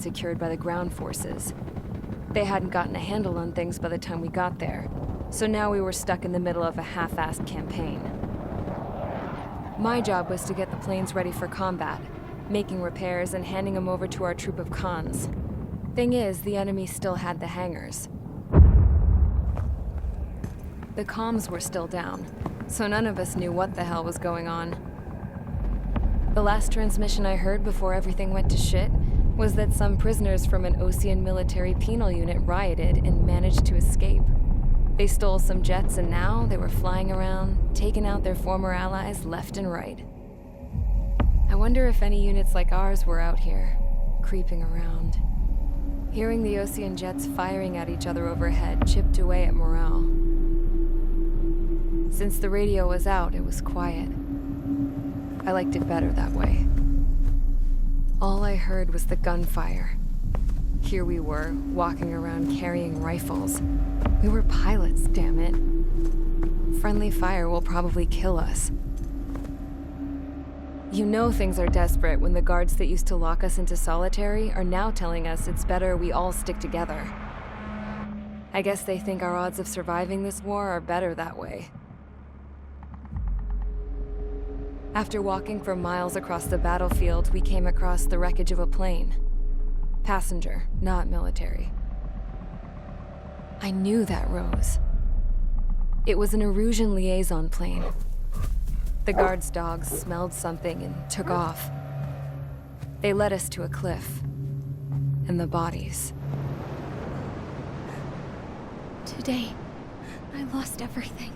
secured by the ground forces. They hadn't gotten a handle on things by the time we got there, so now we were stuck in the middle of a half-assed campaign. My job was to get the planes ready for combat, making repairs and handing them over to our troop of cons. Thing is, the enemy still had the hangars. The comms were still down, so none of us knew what the hell was going on. The last transmission I heard before everything went to shit was that some prisoners from an Osean military penal unit rioted and managed to escape. They stole some jets and now they were flying around, taking out their former allies left and right. I wonder if any units like ours were out here, creeping around. Hearing the Osean jets firing at each other overhead chipped away at morale. Since the radio was out, it was quiet. I liked it better that way. All I heard was the gunfire. Here we were, walking around carrying rifles. We were pilots, damn it. Friendly fire will probably kill us. You know things are desperate when the guards that used to lock us into solitary are now telling us it's better we all stick together. I guess they think our odds of surviving this war are better that way. After walking for miles across the battlefield, we came across the wreckage of a plane. Passenger, not military. I knew that rose. It was an Erusian liaison plane. The guard's dogs smelled something and took off. They led us to a cliff. And the bodies. Today, I lost everything.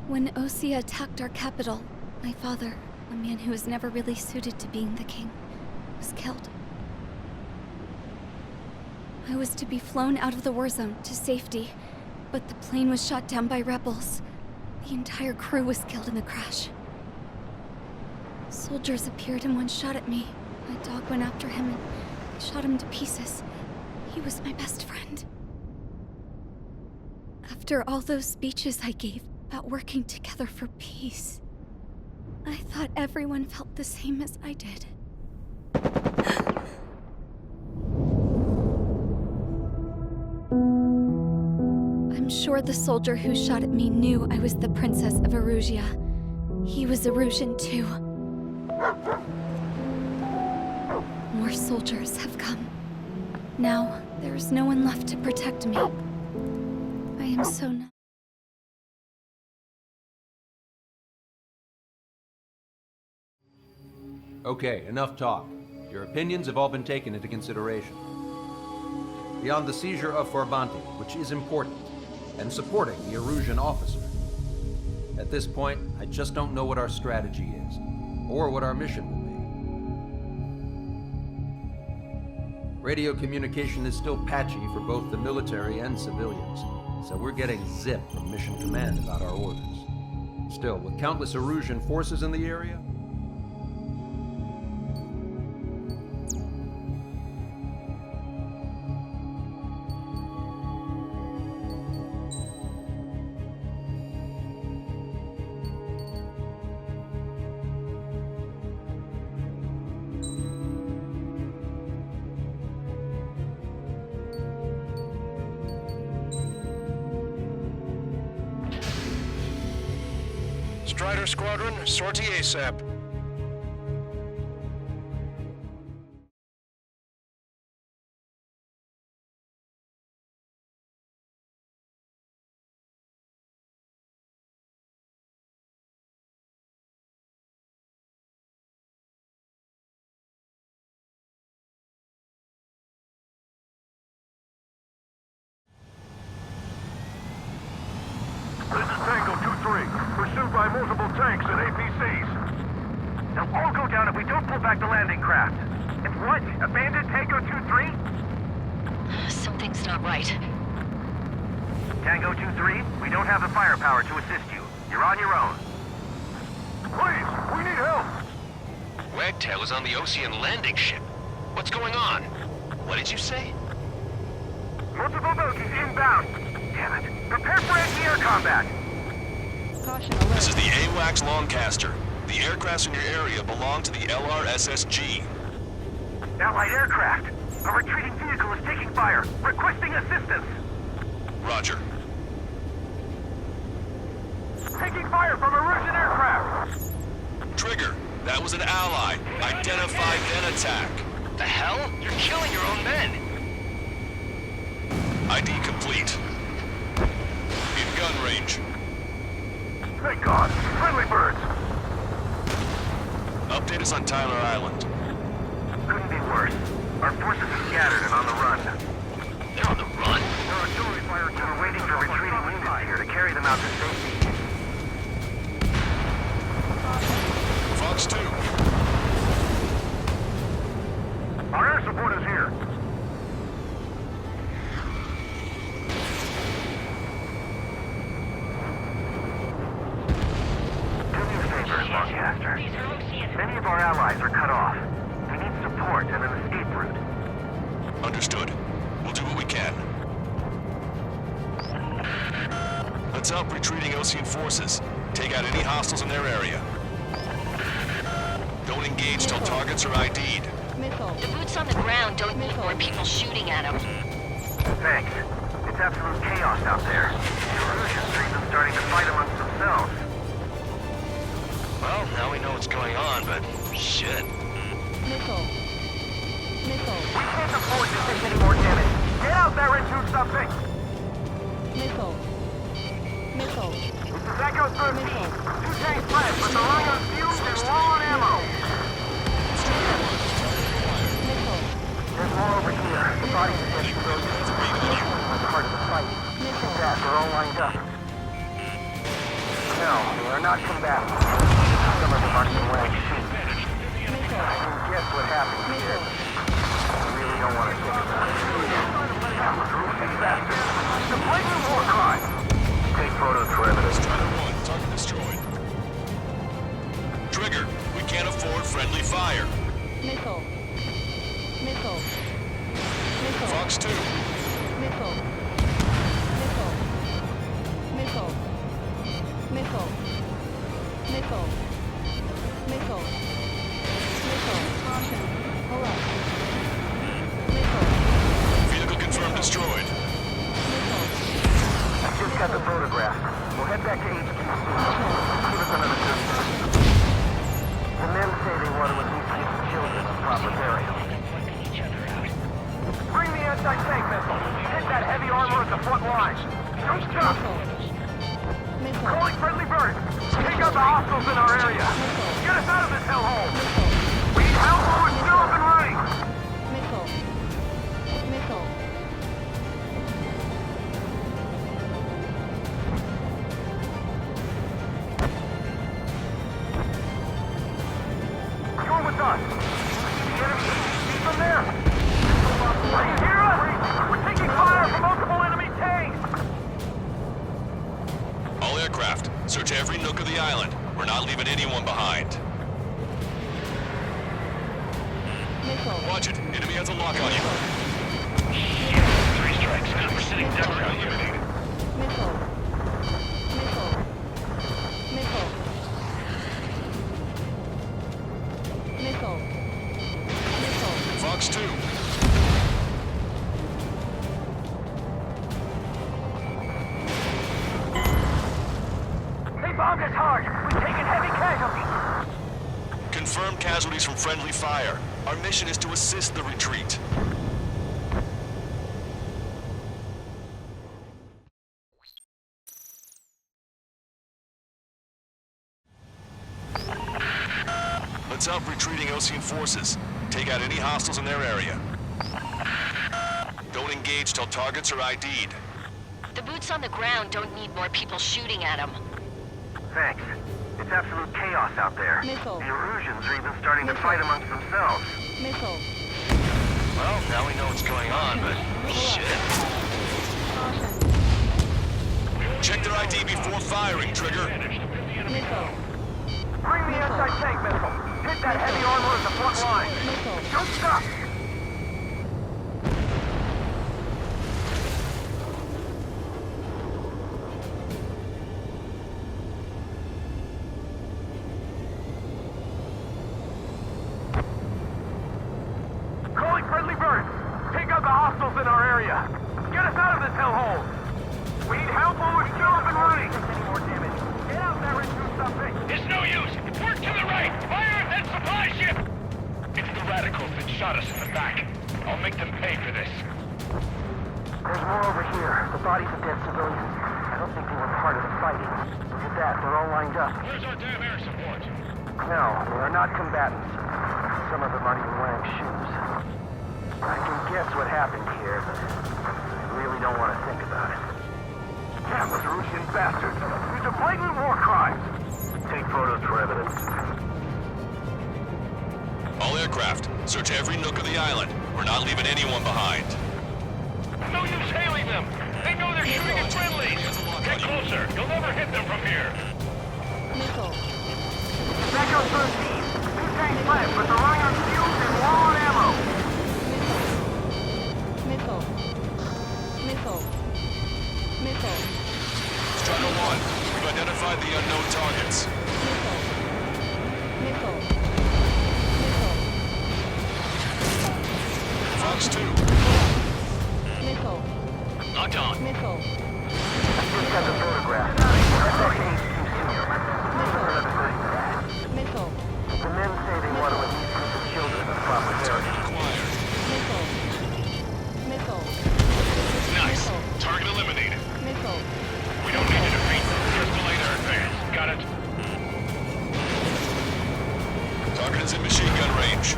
When Osea attacked our capital, my father, a man who was never really suited to being the king, was killed. I was to be flown out of the war zone to safety, but the plane was shot down by rebels. The entire crew was killed in the crash. Soldiers appeared and one shot at me. My dog went after him and shot him to pieces. He was my best friend. After all those speeches I gave about working together for peace, I thought everyone felt the same as I did. I'm sure the soldier who shot at me knew I was the Princess of Erusia. He was Erusian too. More soldiers have come. Now, there is no one left to protect me. I am so numb. Okay, enough talk. Your opinions have all been taken into consideration. Beyond the seizure of Forbanti, which is important, and supporting the Erusian officer. At this point, I just don't know what our strategy is, or what our mission will be. Radio communication is still patchy for both the military and civilians, so we're getting zip from Mission Command about our orders. Still, with countless Erusian forces in the area, Strider Squadron, sortie ASAP. This is Tango 2-3, pursued by multiple tanks and APCs. They'll all go down if we don't pull back the landing craft. And what? Abandoned Tango 2-3? Something's not right. Tango 2-3, we don't have the firepower to assist you. You're on your own. Please, we need help! Wagtail is on the Osean landing ship. What's going on? What did you say? Multiple bogies inbound. Damn it. Prepare for anti-air combat. Caution alert. This is the AWACS Longcaster. The aircrafts in your area belong to the LRSSG. Allied aircraft! A retreating vehicle is taking fire! Requesting assistance! Roger. Taking fire from a Russian aircraft! Trigger, that was an ally. Identify, then attack. The hell? You're killing your own men! ID complete. In gun range. Thank God! Friendly birds! Update us on Tyler Island. Couldn't be worse. Our forces are scattered and on the run. They're on the run? Our artillery fire team are waiting for retreating units here to carry them out to safety. Fox 2. Our air support is here. Two newspapers, Lancaster. Many of our allies are cut off. We need support and an escape route. Understood. We'll do what we can. Let's help retreating Ocean forces. Take out any hostiles in their area. Don't engage till targets are ID'd. The boots on the ground don't need more people shooting at them. Thanks. It's absolute chaos out there. The Erusians are even starting to fight amongst themselves. Well, now we know what's going on, but shit. We can't afford to take any more damage. Get out there and do something! This is Echo 13. 2 tanks left, but they're running on fumes and low on ammo. There's more over here. The bodies are getting thrown. That's part of the fight. Yeah, they're all lined up. No, they are not combatant. Some of them aren't even wearing suits. I can guess what happened here. I really don't want to think about it. Ruthless bastard. It's a blatant war crime. Take photos for evidence. Strider 1, target destroyed. Trigger, we can't afford friendly fire. Fox 2. Vehicle confirmed destroyed. I just got the photograph. We'll head back to HQ soon. Give us another 30 minutes. The men say they want to at least give the children a proper burial. Bring the anti-tank missile. Hit that heavy armor at the front line. Don't stop! Calling friendly birds. Take out the hostiles in our area. Get us out of this hellhole. We need help or we're still up and running. Come with us. The enemy APC from there. Are you hear us? We're taking fire from multiple enemy tanks. All aircraft, search every nook of the island. We're not leaving anyone behind. Watch it. Enemy has a lock on you. Shit, 3 strikes. 100% deck round here. Fox 2. They bombed us hard. We've taken heavy casualties. Confirmed casualties from friendly fire. Our mission is to assist the retreat. Let's help retreating Ocean forces. Take out any hostiles in their area. Don't engage till targets are ID'd. The boots on the ground don't need more people shooting at them. Thanks. It's absolute chaos out there. The Erusians are even starting to fight amongst themselves. Well, now we know what's going on, but shit. Check their ID before firing, Trigger. Bring the anti-tank missile. Hit that heavy armor at the front line. Don't stop! hostiles in our area. Get us out of this hellhole. We need help or we're still up and running. Any more damage. Get out there and do something. It's no use! Work to the right! Fire at that supply ship! It's the radicals that shot us in the back. I'll make them pay for this. There's more over here. The bodies of dead civilians. I don't think they were part of the fighting. Look at that. They're all lined up. Where's our damn air support? No, they are not combatants. Some of them aren't even wearing shoes. I can guess what happened here, but I really don't want to think about it. Damn those Russian bastards! These are blatant war crimes! Take photos for evidence. All aircraft, search every nook of the island. We're not leaving anyone behind. No use hailing them! They know they're shooting at friendlies! Get closer! You'll never hit them from here! Missile. Echo 13. 2 tanks left, but they're running on fuels and low on ammo. Missile. Missile. Missile. Strider 1, we've identified the unknown targets. Missile. Missile. Missile. Fox 2, Missile. Locked on. Missile. Just got the photograph. That's our HQ senior. Missile. The men say they want to at least put the children in the proper area. acquired. Missile. Missile. Nice. Target eliminated. Missile. We don't need to defeat them. Just delay their advance. Got it? Target is in machine gun range.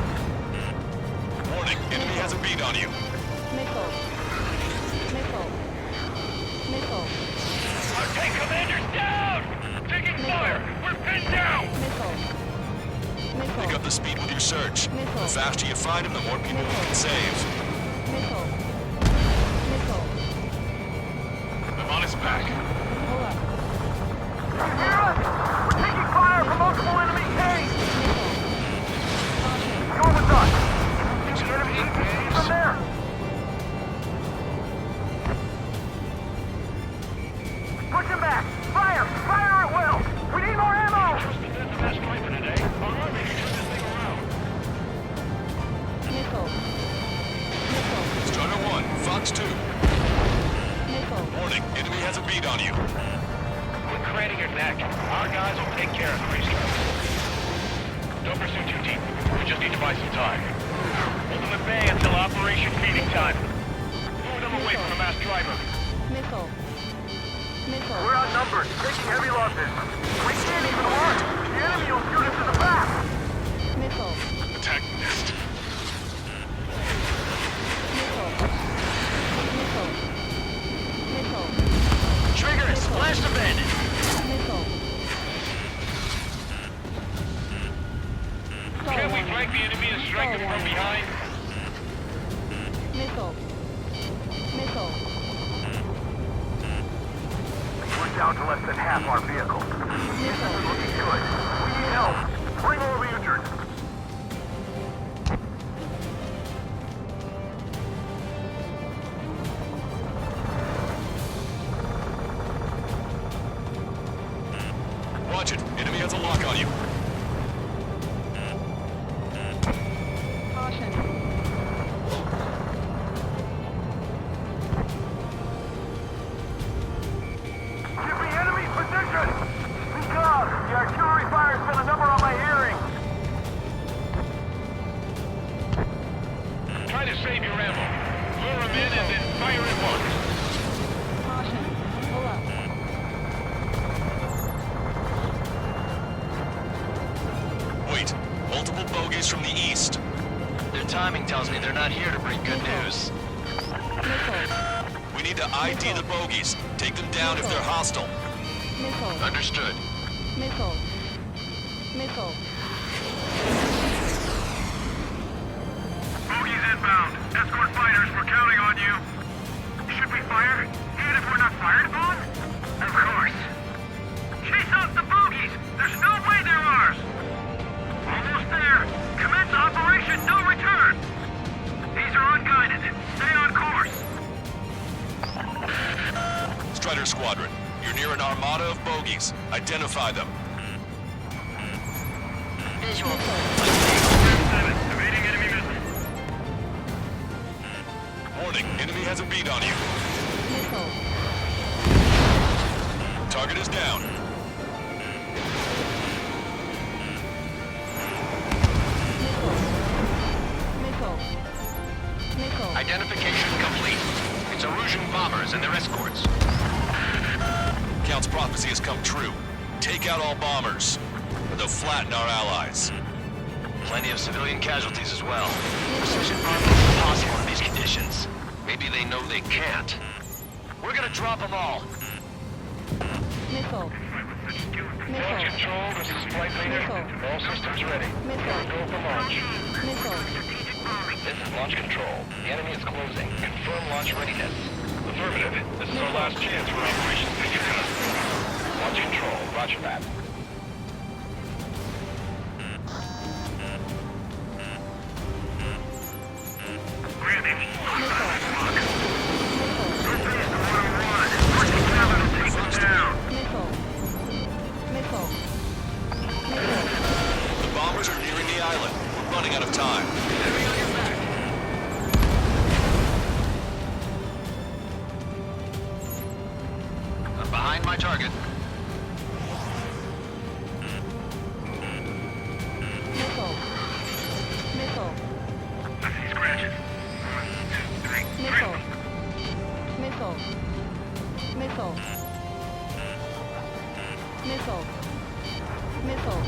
Warning, enemy has a bead on you. Missile. Missile. Missile. Our tank commander's down! Taking fire! We're pinned down! Missile. Missile. Pick up the speed with your search. Missile. The faster you find him, the more people you can save. Missile. Missile. I'm on his back. Pull up. You hear us? We're taking fire from multiple enemy tanks! Go with us! It's an enemy engaged from there! Push him back! Fire! Fire at will! We need more ammo! Trust me, that's the best rifle today. Our army can turn this thing around. Missile. Missile. Strider 1, Fox 2. Missile. Warning, enemy has a bead on you. We're craning your neck. Our guys will take care of the restart. Don't pursue too deep. We just need to buy some time. Hold them at bay until Operation Feeding Time. Move them away from the mass driver. Missile. Missile. We're outnumbered, taking heavy losses. We can't even work! The enemy will shoot us in the back! Missile. Attack missed. Missile. Missile. Missile. Triggers, blast abandoned. Missile. Can we flank the enemy and strike them from behind? Missile. Missile. We're down to less than half our vehicles. This isn't looking good. We need help. Bring all the injured. Watch it, enemy has a lock on you. Caution. Give me enemy position! Speak up! The artillery fire's been a number on my hearing! Try to save your ammo. Lure them in and then fire at once. Caution. Pull up. Wait, multiple bogeys from the east. Their timing tells me they're not here to bring good news. Missile. We need to ID the bogeys. Take them down if they're hostile. Missile. Understood. Missile. Missile. Bogies inbound. Escort fighters, we're counting on you. Should we fire? Even if we're not fired upon? Of course. Chase out the bogies! There's no way they're ours! Almost there. Commence Operation No Return! These are unguided. Stay on course. Strider Squadron, you're near an armada of bogeys. Identify them. Visual. Evading enemy missile. Warning, enemy has a beat on you. Missile. Target is down. Missile. Missile. Identification complete. It's Erusian bombers and their escorts. Count's prophecy has come true. Take out all bombers, or they'll flatten our allies. Plenty of civilian casualties as well. Precision bombing is impossible in these conditions. Maybe they know they can't. We're gonna drop them all. Missile. Launch control, this is Flight Leader. All systems ready. Go for launch. Missile. This is Launch Control. The enemy is closing. Confirm launch readiness. Affirmative. This is our last chance for Operation Ajuda. Launch Control, roger that. The bombers are nearing the island. We're running out of time. Enemy on your back. I'm behind my target. Missile. Missile. Scratch. Missile. Missile. Missile. Missile. Missile.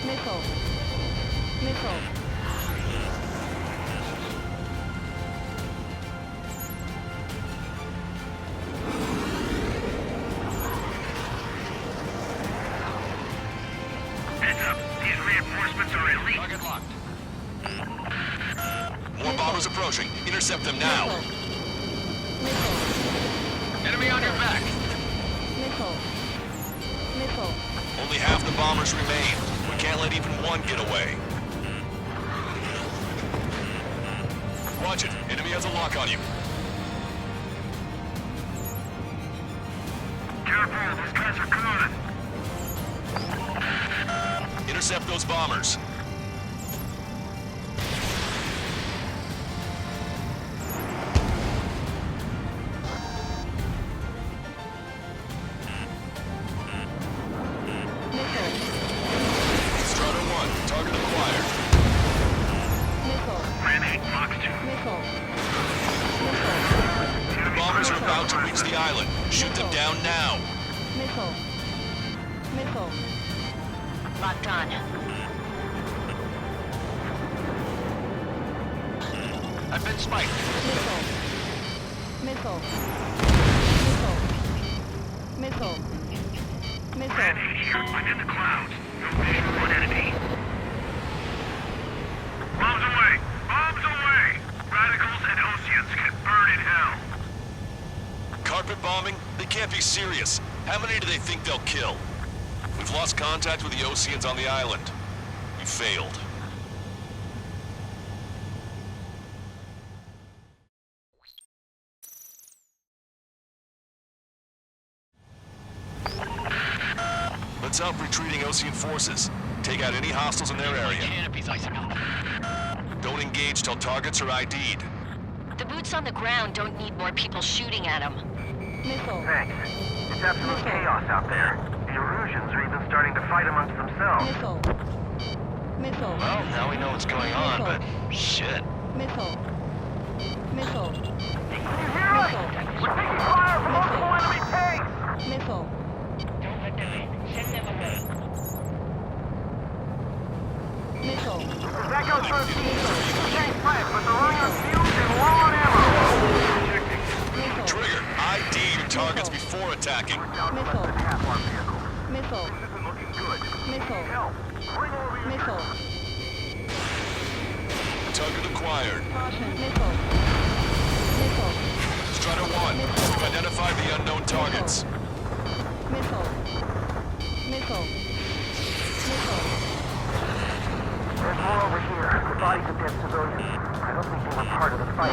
Missile. Missile. Heads up. These reinforcements are elite. Target locked. More bombers approaching. Intercept them now. Missile. Enemy on your back. Missile. Missile. Only half the bombers remain. We can't let even one get away. Watch it. Enemy has a lock on you. Careful, these guys are coming. Intercept those bombers. Strata 1, target acquired. Missile. Man 8, Fox 2. Missile. The bombers are about to reach the island. Shoot them down now. Missile. Missile. Locked on. I've been spiked. Missile. Missile. Missile. Missile. Man Missile. 8 here. I'm in the clouds. No visual on enemy. Bombs away! Bombs away! Radicals and Oceans can burn in hell. Carpet bombing? They can't be serious. How many do they think they'll kill? We've lost contact with the Oceans on the island. We failed. Let's help retreating Ocean forces. Take out any hostiles in their area. Canopy's icing out. Don't engage till targets are ID'd. The boots on the ground don't need more people shooting at them. Missile. Thanks. It's absolute chaos out there. The Erusians are even starting to fight amongst themselves. Missile. Missile. Well, now we know what's going on, but shit. Missile. Missile. Can you hear us? We're taking fire from multiple enemy tanks! Missile. Missile. That goes for a tank fight, but they're running on fuels and low on ammo. Missile. Trigger, ID your targets before attacking. Missile. Half our vehicle. Missile. This isn't looking good. Missile. Help! Bring over your Missile. Target acquired. Caution. Missile. Missile. Strata 1, we've identified the unknown targets. Missile. Missile. Missile. There's more over here. The bodies of dead civilians. I don't think they were part of the fight.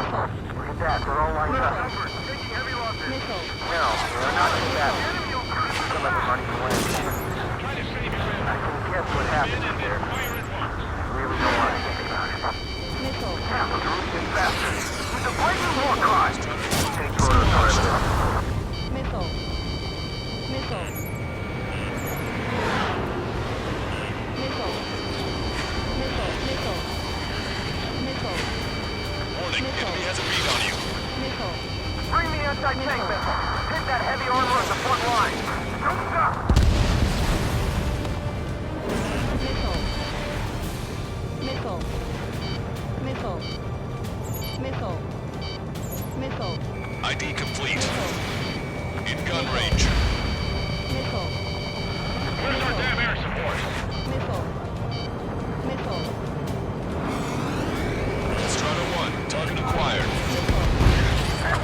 Look at that. They're all lined up. Taking heavy losses. Missile. No, they're not too bad. Some of them aren't even winning. I can guess what happened here. I really don't want to think about it. Missile. Yeah, but Erusian bastards. With the Lightning more cars! Take photos for evidence. Missile. Missile. Missile. Missile. Missile. Missile. Warning, enemy has a beat on you. Missile. Bring the anti-tank missile. Hit that heavy armor at the front line. Don't stop! Missile. Missile. Missile. Missile. Missile. ID complete. Missile. In gun range. Missile. Where's our damn air support? Missile. Missile. Strata 1, target acquired. Missile.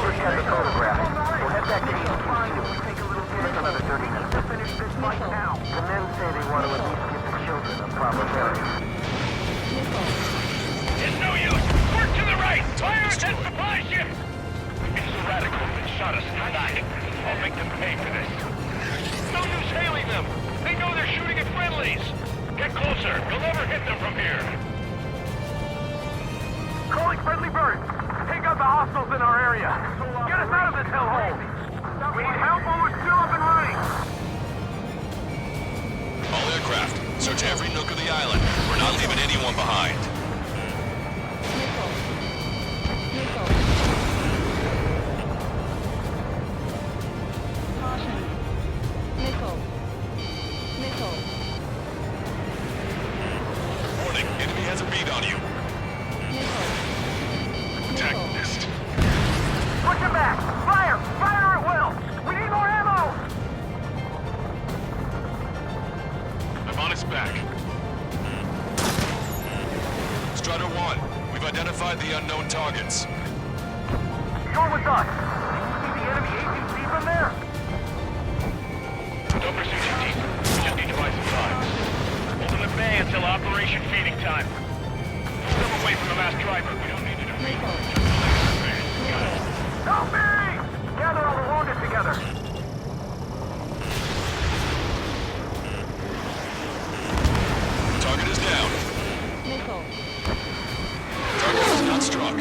We're getting the photograph. We'll head back to East and see if we take a little take another 30 minutes to finish this fight now. The men say they want to at least give the children a proper burial. Missile. It's no use! Work to the right! Fire at that supply ship! It's the radicals that shot us in the back. I'll make them pay for this. No use hailing them! They know they're shooting at friendlies! Get closer! You'll never hit them from here! Calling friendly birds. Take out the hostiles in our area. Get us out of this hellhole. We need help or we're still up and running. All aircraft, search every nook of the island. We're not leaving anyone behind. Missile. Missile. Caution. Missile. Missile. Warning, enemy has a beat on you. Missile. Attack Missile. missed. Push him back. Fire. Fire at will. We need more ammo. I'm on its back. Strata 1, we've identified the unknown targets. You're with us. See the enemy APC from there? Don't pursue too deep. We just need to buy some time. Hold them at bay until Operation Feeding Time. Pull them away from the mass driver. We don't need to defeat them. Help me! Gather all the wounded together. Target is down. Missile. Target is not struck.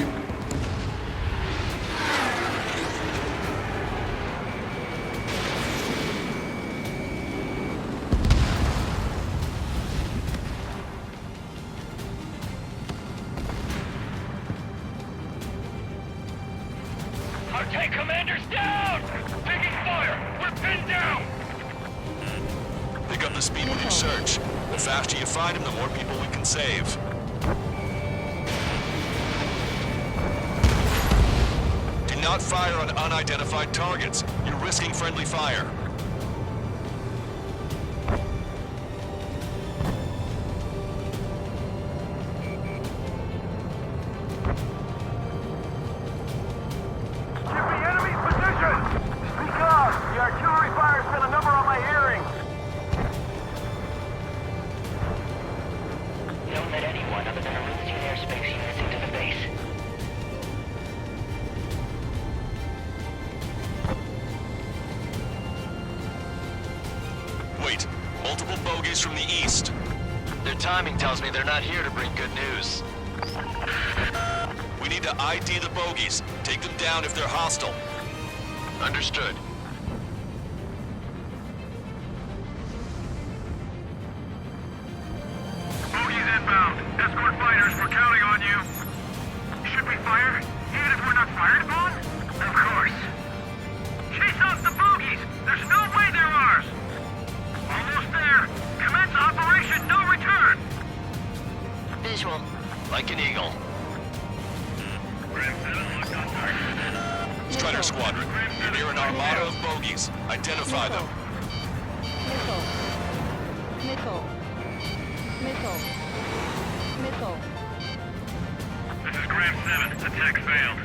Our tank commander's down! Taking fire! We're pinned down! Pick up the speed with your search. The faster you find him, the more people we can save. Do not fire on unidentified targets. You're risking friendly fire. Give me enemy position! Speak up! The artillery fire's been a number on my hearing. Don't let anyone other than Erusian airspace units into the base. Wait, multiple bogies from the east. Their timing tells me they're not here to bring good news. We need to ID the bogies. Take them down if they're hostile. Understood. Bogies inbound. Escort fighters, we're counting on you. Should we fire? Even if we're not fired upon? Of course. Chase off the bogies! There's no way they're ours! Almost there. Commence Operation No Return! Visual. Like an eagle. Strider Squadron, you're near an armada of bogies. Identify them. Missile. Missile. Missile. Missile. This is Graham 7. Attack failed.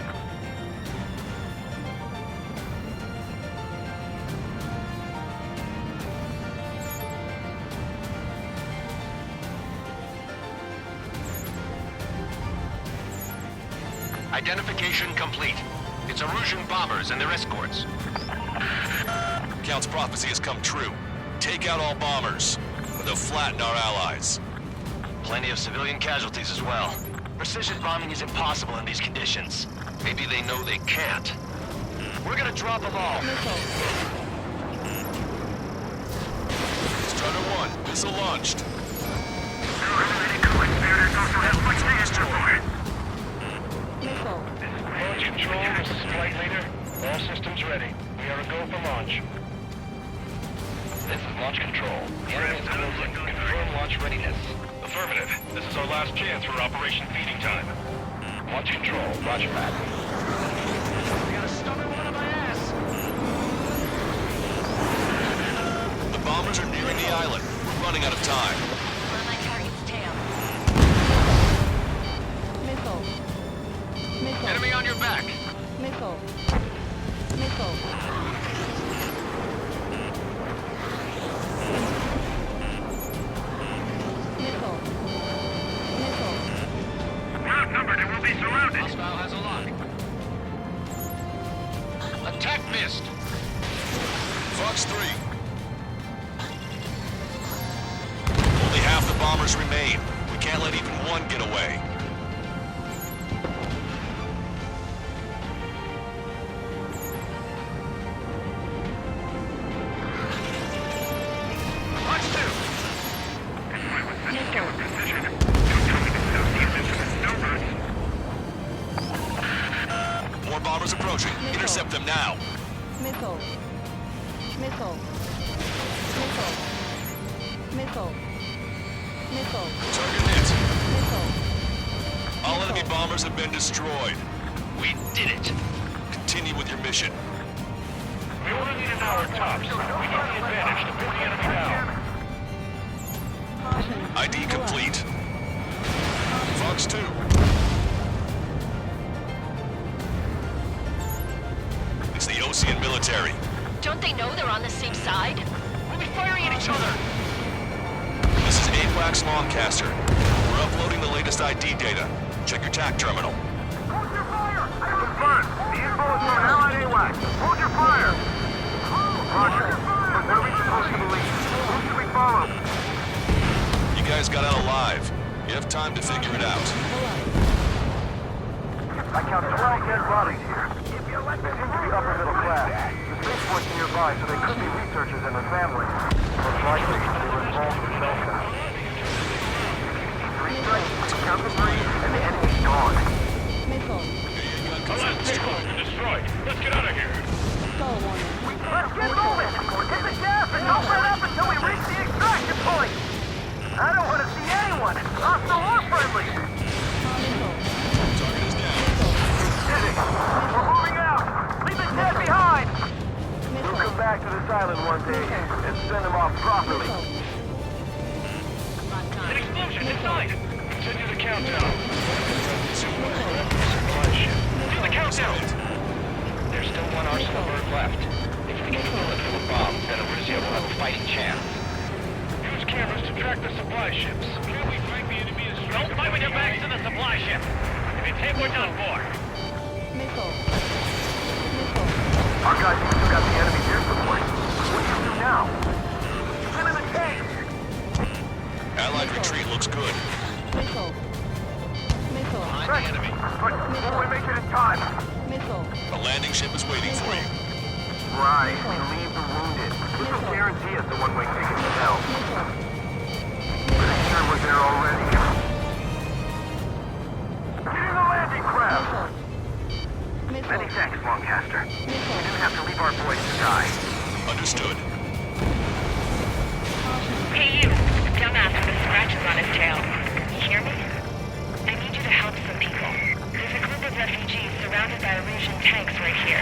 Identification complete. It's Erusian bombers and their escorts. Count's prophecy has come true. Take out all bombers, or they'll flatten our allies. Plenty of civilian casualties as well. Precision bombing is impossible in these conditions. Maybe they know they can't. We're gonna drop them all. Starter 1, missile launched. Missile. Launch control, this is flight leader. All systems ready. We are a go for launch. This is launch control. The enemy is closing. Confirm launch readiness. Affirmative. This is our last chance for Operation Feeding Time. Launch control. Roger that. We got a stubborn one on my ass. The bombers are nearing the island. We're running out of time. On my target's tail. Missile. Missile. Enemy on your back. Missile. Missile. Missile. Missile. We're outnumbered and we'll be surrounded. Hostile has a lock. Attack missed. Fox 3. Only half the bombers remain. We can't let even one get away. Watch 2. More bombers approaching. Intercept them now. Missile. Missile. Missile. Missile. Missile. Target hit. Missile. All enemy bombers have been destroyed. We did it. Continue with your mission. We only need an hour tops. We need the advantage to put the enemy down. Caution. ID complete. Fox 2. It's the Ocean military. Don't they know they're on the same side? We'll be firing at each other. This is AWACS Longcaster. We're uploading the latest ID data. Check your TAC terminal. Hold your fire! Confirmed. The info is from Allied AWAC. Hold your fire! Roger. But what are we supposed to believe? Who should we follow? You guys got out alive. You have time to figure it out. I count 12 dead bodies here. They seem to be upper middle class. The spaceport's nearby, so they could be researchers and their families. Most likely, they were involved with Delta. 3 strikes, count to 3, and the enemy's gone. Missile. Our last payload is destroyed. Let's get out of here. Stall warning. Let's get moving! Hit the gas and don't let up until we reach the extraction point! I don't want to see anyone, hostile or friendly! Missile. Target is down. Dizzy, we're moving out! Leave the dead behind! We'll Missile. come back to this island one day and send them off properly. Missile. An explosion inside. Continue the countdown. Do the countdown. There's still one arsenal bird left. If we can kill it full of bombs, then Arisia will have a fighting chance. Use cameras to track the supply ships. Can we fight the enemy as Don't fight with your backs to the supply ship. If it's hit, we're done for. Missile. Missile. Our guys have still got the enemy's air support. What do you do now? Get in the tank! Allied retreat looks good. Missile. Missile. Right. But will we make it in time? Missile. A landing ship is waiting for you. Right, we leave the wounded. This will guarantee us the one-way ticket to hell. Missile. Pretty sure we're there already. Getting the landing craft! Missile. Missile. Many thanks, Longcaster. We Missile. didn't have to leave our boys to die. Understood. Hey, you. Dumbass with the scratches on his tail. You hear me? I need you to help some people. There's a group of refugees surrounded by Erusian tanks right here.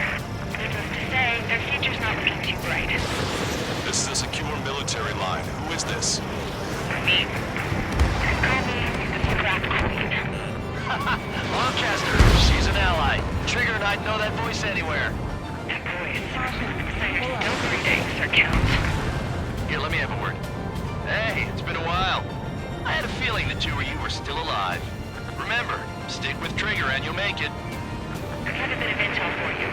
Needless to say, their future's not looking too bright. This is a secure military line. Who is this? Me? Call me the Scrap Queen. Longcaster, she's an ally. Trigger and I'd know that voice anywhere. And boys, Cyrus, don't worry, Sir Count. Here, let me have a word. Hey, it's been a while. I had a feeling the two of you were still alive. Remember, stick with Trigger and you'll make it. I have a bit of intel for you.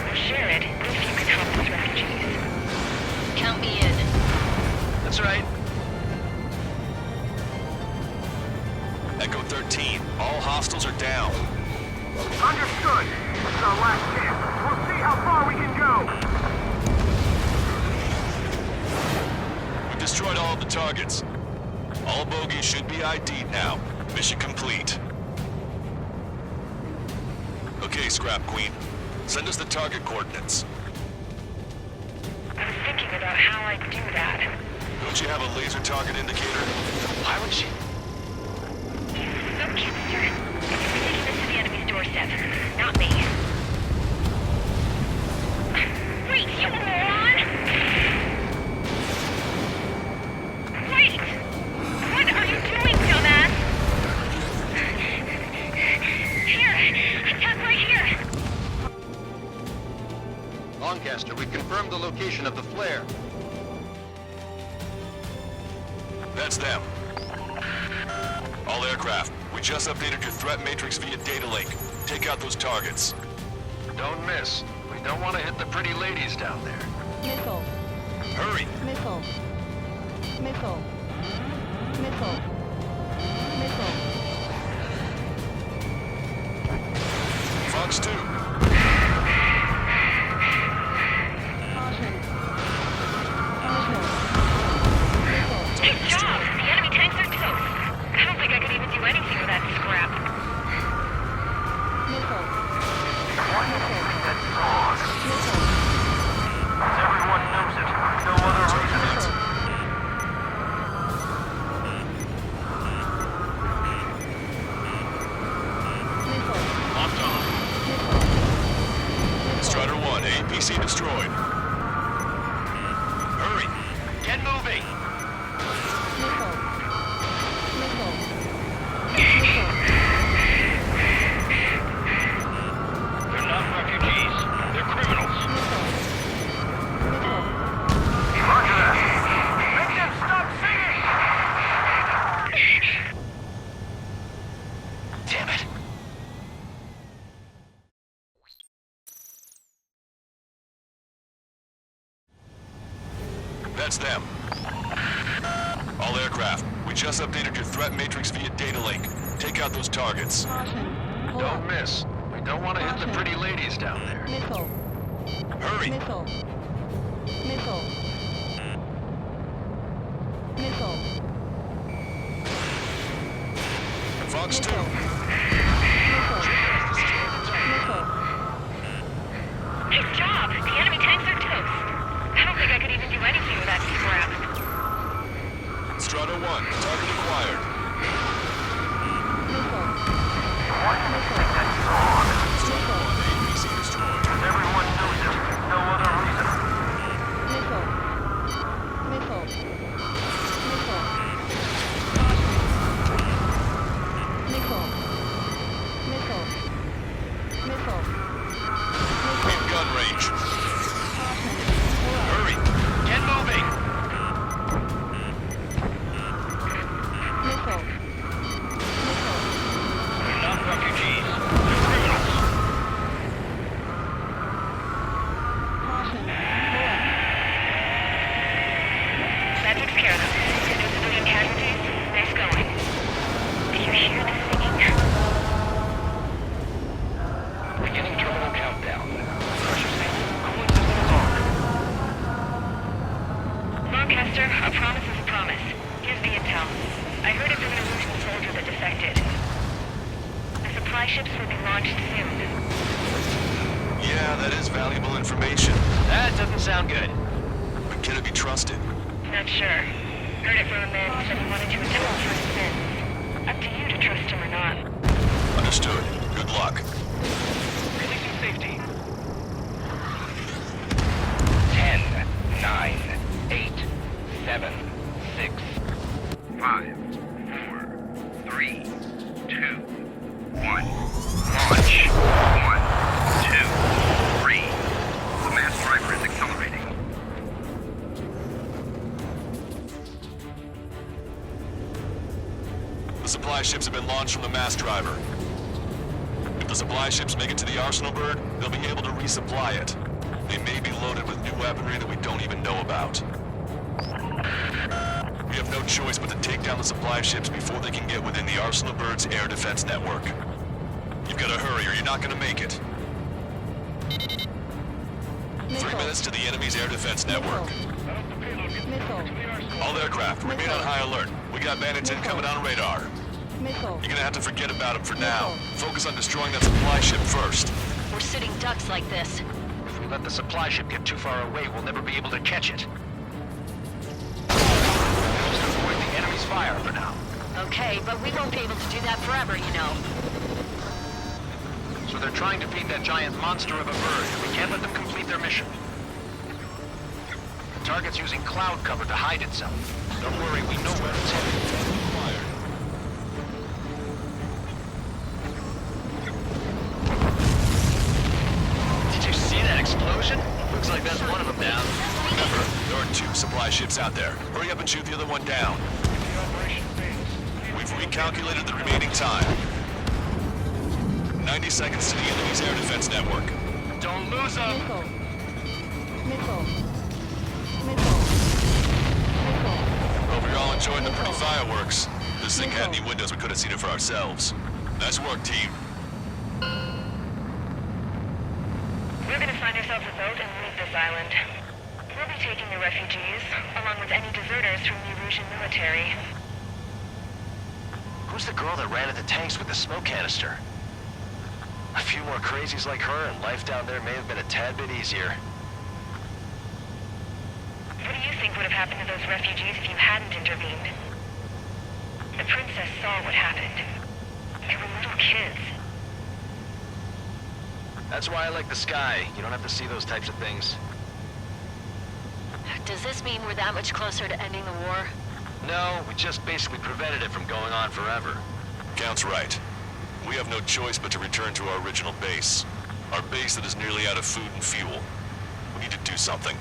We'll share it if you can help those refugees. Count me in. That's right. Echo 13. team. All hostiles are down. Understood. This is our last chance. We'll see how far we can go. We destroyed all of the targets. All bogies should be ID'd now. Mission complete. Okay, Scrap Queen. Send us the target coordinates. I was thinking about how I'd do that. Don't you have a laser target indicator? Why would she? Look, Kipster. We're taking this to the enemy's doorstep. Not me. Wait, you moron! Wait! What are you doing, dumbass? Here! Attack right here! Lancaster, we confirmed the location of the flare. That's them. All aircraft, we just updated your threat matrix via data link. Take out those targets. Don't miss. We don't want to hit the pretty ladies down there. Missile. Hurry! Missile. Missile. Missile. Missile. Fox 2. Caution. Missile. Missile. Good job! The enemy tanks are toast. I don't think I could even do anything with that scrap. Missile. Why do you think that's wrong? Missile. Everyone knows it. No other reason. Missile. Locked on. Strider 1, APC destroyed. Hurry! Get moving! Missile. Missile. Missile. They're not refugees. They're criminals. Missile. Missile. Roger that. Make them stop singing! Damn it. That's them. All aircraft, we just updated your threat matrix via data link. Take out those targets. Caution. Pull Don't up. miss. We don't want to hit the pretty ladies down there. Missile. Hurry! Missile. Missile. Missile. Fox 2. Missile. Missile. Good job! The enemy tanks are toast. I don't think I could even do anything with that scrap. Strider 1, target acquired. Missile. Why do you think that's wrong? Missile. APC destroyed. Everyone knows it. No other reason. Missile. Missile. Missile. Missile. Missile. Missile. In gun range. Hurry! Get moving! Missile. Missile. They're not refugees. They're criminals. Caution. Pull up. That takes care of them. No civilian casualties. Nice going. Do you hear the singing? Beginning terminal countdown. Pressure station. Cooling systems on. Lancaster, a promise is a promise. Here's the intel. I heard of an Illusion soldier that defected. The supply ships will be launched soon. Yeah, that is valuable information. That doesn't sound good. But can it be trusted? Not sure. Heard it from a man who said he wanted to atone for his sins. Up to you to trust him or not. Understood. Good luck. Releasing safety. 10, 9, 8, 7, 6, 5, 4, 3, 2, 1. Launch. 1, 2, 3. The mass driver is accelerating. The supply ships have been launched from the mass driver. If the supply ships make it to the Arsenal Bird, they'll be able to resupply it. They may be loaded with new weaponry that we don't even know about. We have no choice but to take down the supply ships before they can get within the Arsenal Bird's air defense network. You've got to hurry or you're not gonna make it. 3 minutes to the enemy's air defense network. Missile. All aircraft, remain on high alert. We got bandits incoming on radar. Missile. You're gonna have to forget about them for now. Focus on destroying that supply ship first. We're sitting ducks like this. If we let the supply ship get too far away, we'll never be able to catch it. Just avoid the enemy's fire for now. Okay, but we won't be able to do that forever, you know. So they're trying to feed that giant monster of a bird. We can't let them complete their mission. The target's using cloud cover to hide itself. Don't worry, we know where it's headed. Did you see that explosion? Looks like that's one of them down. Remember, there are 2 supply ships out there. Hurry up and shoot the other one down. We've recalculated the remaining time. 90 seconds to the enemy's air defense network. Don't lose them! Missile. Missile. Missile. Hope you're all enjoying the pretty fireworks. This thing had any windows, we could have seen it for ourselves. Nice work, team. We're gonna find ourselves a boat and leave this island. We'll be taking the refugees, along with any deserters from the Erusian military. Who's the girl that ran at the tanks with the smoke canister? A few more crazies like her, and life down there may have been a tad bit easier. What do you think would have happened to those refugees if you hadn't intervened? The princess saw what happened. They were little kids. That's why I like the sky. You don't have to see those types of things. Does this mean we're that much closer to ending the war? No, we just basically prevented it from going on forever. Count's right. We have no choice but to return to our original base. Our base that is nearly out of food and fuel. We need to do something.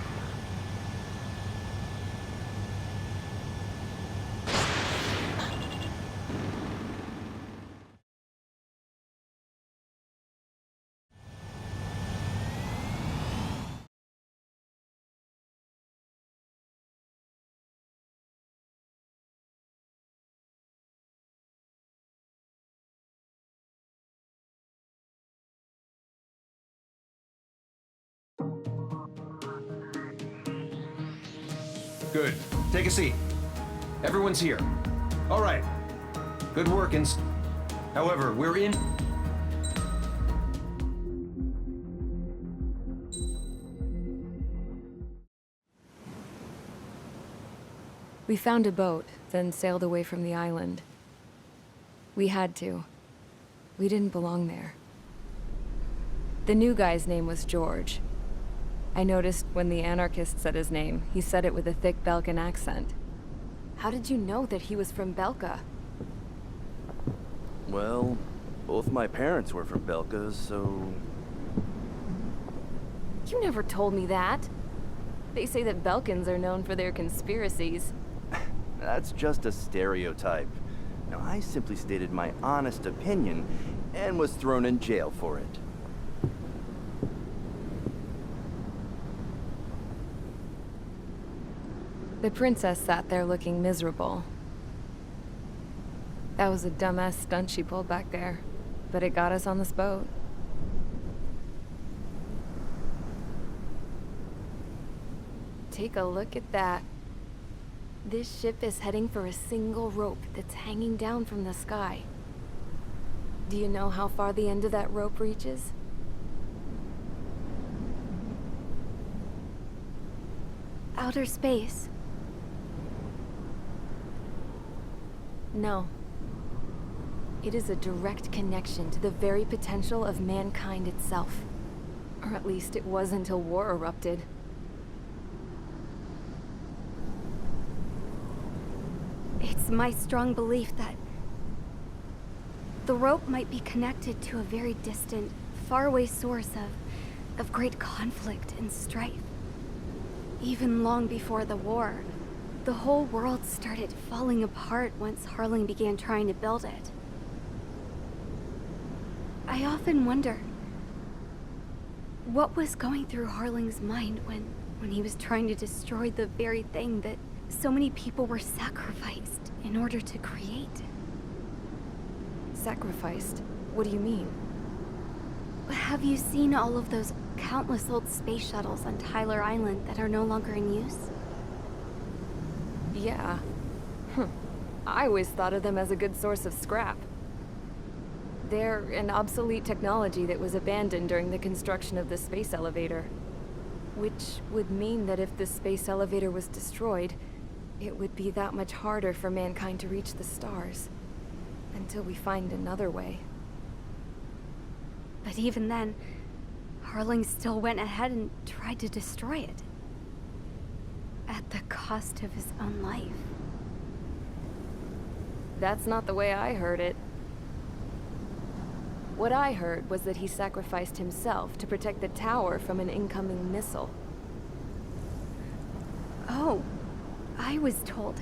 Good. Take a seat. Everyone's here. All right. Good work, However, we're in... We found a boat, then sailed away from the island. We had to. We didn't belong there. The new guy's name was George. I noticed when the anarchist said his name, he said it with a thick Belkan accent. How did you know that he was from Belka? Well, both my parents were from Belka, so... You never told me that. They say that Belkans are known for their conspiracies. That's just a stereotype. Now, I simply stated my honest opinion and was thrown in jail for it. The princess sat there looking miserable. That was a dumbass stunt she pulled back there, but it got us on this boat. Take a look at that. This ship is heading for a single rope that's hanging down from the sky. Do you know how far the end of that rope reaches? Outer space. No. It is a direct connection to the very potential of mankind itself. Or at least it was until war erupted. It's my strong belief that the rope might be connected to a very distant, faraway source of great conflict and strife. Even long before the war, the whole world started falling apart once Harling began trying to build it. I often wonder what was going through Harling's mind when he was trying to destroy the very thing that so many people were sacrificed in order to create. Sacrificed? What do you mean? Have you seen all of those countless old space shuttles on Tyler Island that are no longer in use? Yeah. I always thought of them as a good source of scrap. They're an obsolete technology that was abandoned during the construction of the space elevator. Which would mean that if the space elevator was destroyed, it would be that much harder for mankind to reach the stars. Until we find another way. But even then, Harling still went ahead and tried to destroy it. At the cost of his own life. That's not the way I heard it. What I heard was that he sacrificed himself to protect the tower from an incoming missile. Oh, I was told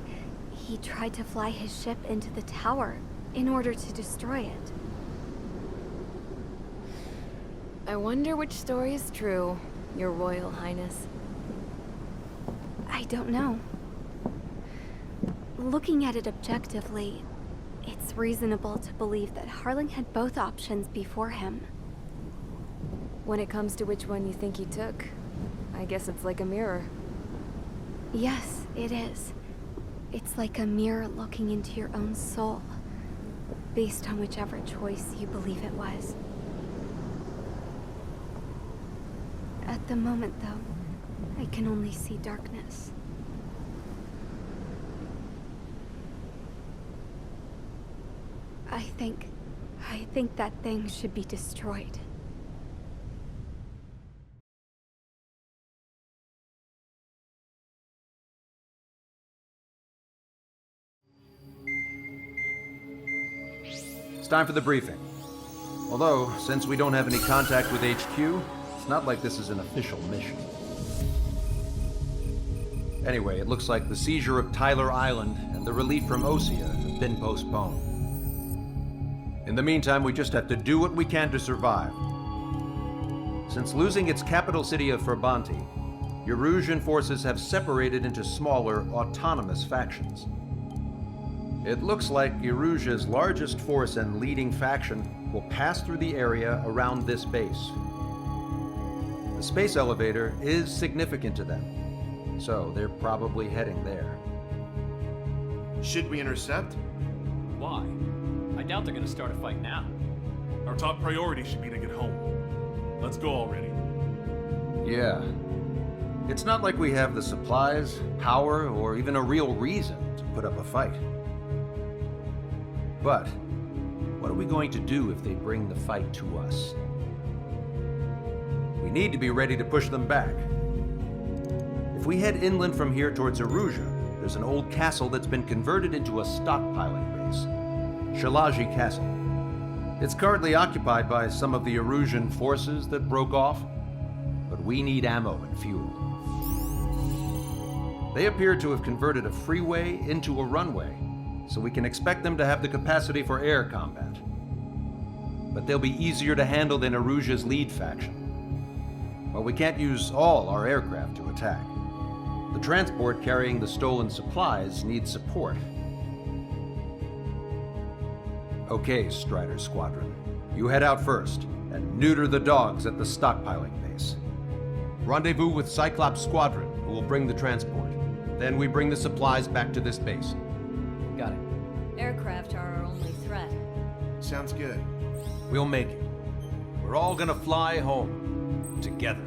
he tried to fly his ship into the tower in order to destroy it. I wonder which story is true, Your Royal Highness. I don't know. Looking at it objectively, it's reasonable to believe that Harling had both options before him. When it comes to which one you think he took, I guess it's like a mirror. Yes, it is. It's like a mirror looking into your own soul, based on whichever choice you believe it was. At the moment, though, I can only see darkness. I think that thing should be destroyed. It's time for the briefing. Although, since we don't have any contact with HQ, it's not like this is an official mission. Anyway, it looks like the seizure of Tyler Island and the relief from Osea have been postponed. In the meantime, we just have to do what we can to survive. Since losing its capital city of Ferbanti, Erusian forces have separated into smaller, autonomous factions. It looks like Erusia's largest force and leading faction will pass through the area around this base. The space elevator is significant to them, so they're probably heading there. Should we intercept? Why? I doubt they're gonna start a fight now. Our top priority should be to get home. Let's go already. Yeah. It's not like we have the supplies, power, or even a real reason to put up a fight. But, what are we going to do if they bring the fight to us? We need to be ready to push them back. If we head inland from here towards Erusia, there's an old castle that's been converted into a stockpiling base. Shalaji Castle. It's currently occupied by some of the Erusian forces that broke off, but we need ammo and fuel. They appear to have converted a freeway into a runway, so we can expect them to have the capacity for air combat. But they'll be easier to handle than Erusia's lead faction. While we can't use all our aircraft to attack, the transport carrying the stolen supplies needs support. Okay, Strider Squadron. You head out first, and neuter the dogs at the stockpiling base. Rendezvous with Cyclops Squadron, who will bring the transport. Then we bring the supplies back to this base. Got it. Aircraft are our only threat. Sounds good. We'll make it. We're all gonna fly home. Together.